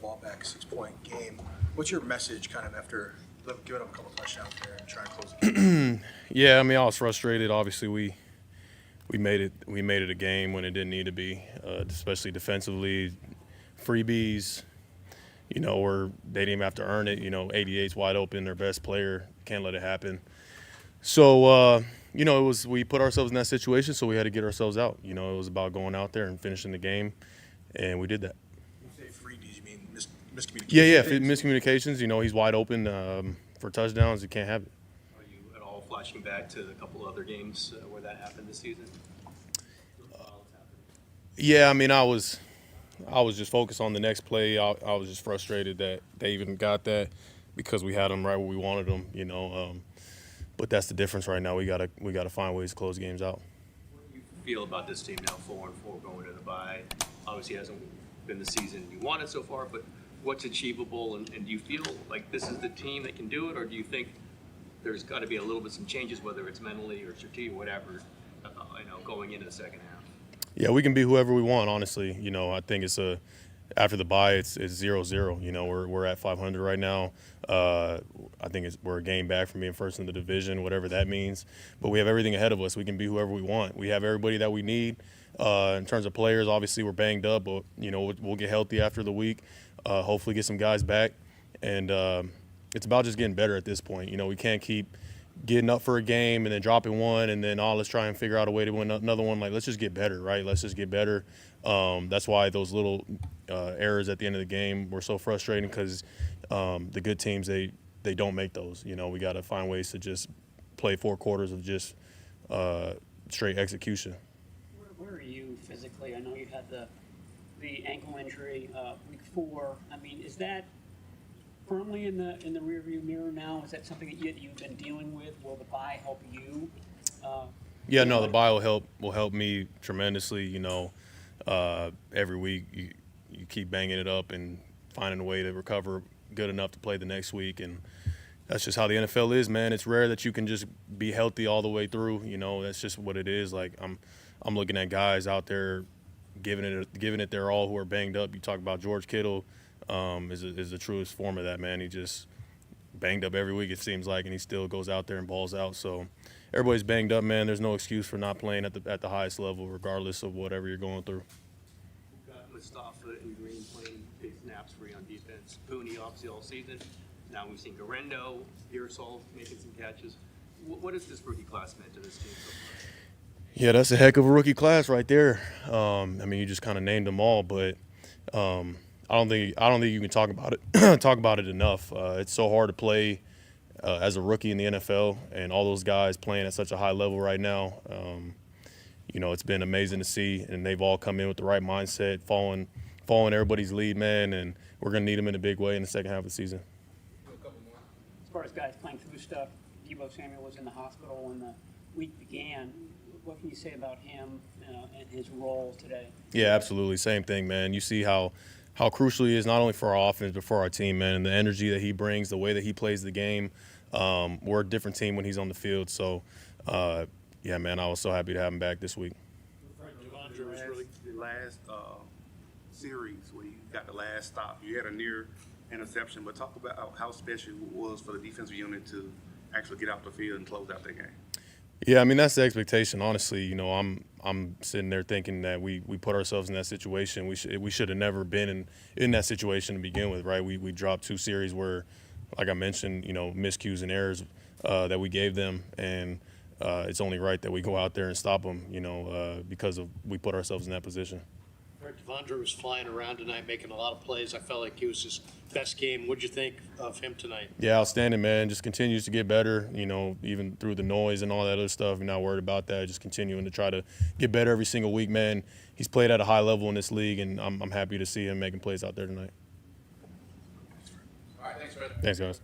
ball back, 6-point game. What's your message kind of after giving up a couple touchdowns there and trying to close the game? Yeah, I mean, I was frustrated. Obviously, we made it a game when it didn't need to be, especially defensively. Freebies, or they didn't even have to earn it. 88's wide open, their best player. Can't let it happen. So, we put ourselves in that situation, so we had to get ourselves out. It was about going out there and finishing the game, and we did that. When you say freebies, you mean miscommunications? Yeah, miscommunications. He's wide open for touchdowns. You can't have it. Are you at all flashing back to a couple other games where that happened this season? Yeah, I mean, I was just focused on the next play. I was just frustrated that they even got that because we had them right where we wanted them. But that's the difference right now. We gotta find ways to close games out. What do you feel about this team now, 4-4 going to the bye? Obviously, it hasn't been the season you wanted so far, but what's achievable? And do you feel like this is the team that can do it, or do you think there's got to be a little bit some changes, whether it's mentally or strategic, whatever, going into the second half? Yeah, we can be whoever we want, honestly. I think it's after the bye, it's 0-0. We're at 500 right now. I think we're a game back from being first in the division, whatever that means. But we have everything ahead of us. We can be whoever we want. We have everybody that we need. In terms of players, obviously we're banged up, but we'll get healthy after the week. Hopefully get some guys back, and it's about just getting better at this point. We can't keep getting up for a game and then dropping one and then let's try and figure out a way to win another one. Like, let's just get better, right? Let's just get better. That's why those little errors at the end of the game were so frustrating, because the good teams, they don't make those. We got to find ways to just play 4 quarters of just straight execution. Where are you physically? I know you had the ankle injury week 4. I mean, is that firmly in the rearview mirror now? Is that something that you've been dealing with? Will the bye help you? Yeah, no, the bye will help me tremendously. Every week you keep banging it up and finding a way to recover good enough to play the next week, and that's just how the NFL is, man. It's rare that you can just be healthy all the way through. That's just what it is. Like, I'm looking at guys out there giving it their all who are banged up. You talk about George Kittle. Is the truest form of that, man. He just banged up every week, it seems like, and he still goes out there and balls out. So everybody's banged up, man. There's no excuse for not playing at the highest level, regardless of whatever you're going through. We've got Mustafa and Green playing big snaps for you on defense. Pooney, obviously, all season. Now we've seen Garendo, Pearsall making some catches. What has this rookie class meant to this team so far? Yeah, that's a heck of a rookie class right there. I mean, you just kind of named them all, but I don't think you can talk about it enough. It's so hard to play as a rookie in the NFL, and all those guys playing at such a high level right now. It's been amazing to see, and they've all come in with the right mindset, following everybody's lead, man, and we're going to need them in a big way in the second half of the season. As far as guys playing through stuff, Deebo Samuel was in the hospital when the week began. What can you say about him and his role today? Yeah, absolutely. Same thing, man. You see how crucial he is, not only for our offense but for our team, man, and the energy that he brings, the way that he plays the game. We're a different team when he's on the field. So, yeah, man, I was so happy to have him back this week. The last series where you got the last stop, you had a near interception, but talk about how special it was for the defensive unit to actually get out the field and close out that game. Yeah, I mean, that's the expectation. Honestly, I'm sitting there thinking that we put ourselves in that situation. We should have never been in that situation to begin with, right? We dropped 2 series where, like I mentioned, miscues and errors that we gave them, and it's only right that we go out there and stop them, because we put ourselves in that position. Devondre was flying around tonight, making a lot of plays. I felt like he was his best game. What'd you think of him tonight? Yeah, outstanding, man. Just continues to get better, even through the noise and all that other stuff. You're not worried about that. Just continuing to try to get better every single week, man. He's played at a high level in this league, and I'm happy to see him making plays out there tonight. All right, thanks, man. Thanks, guys.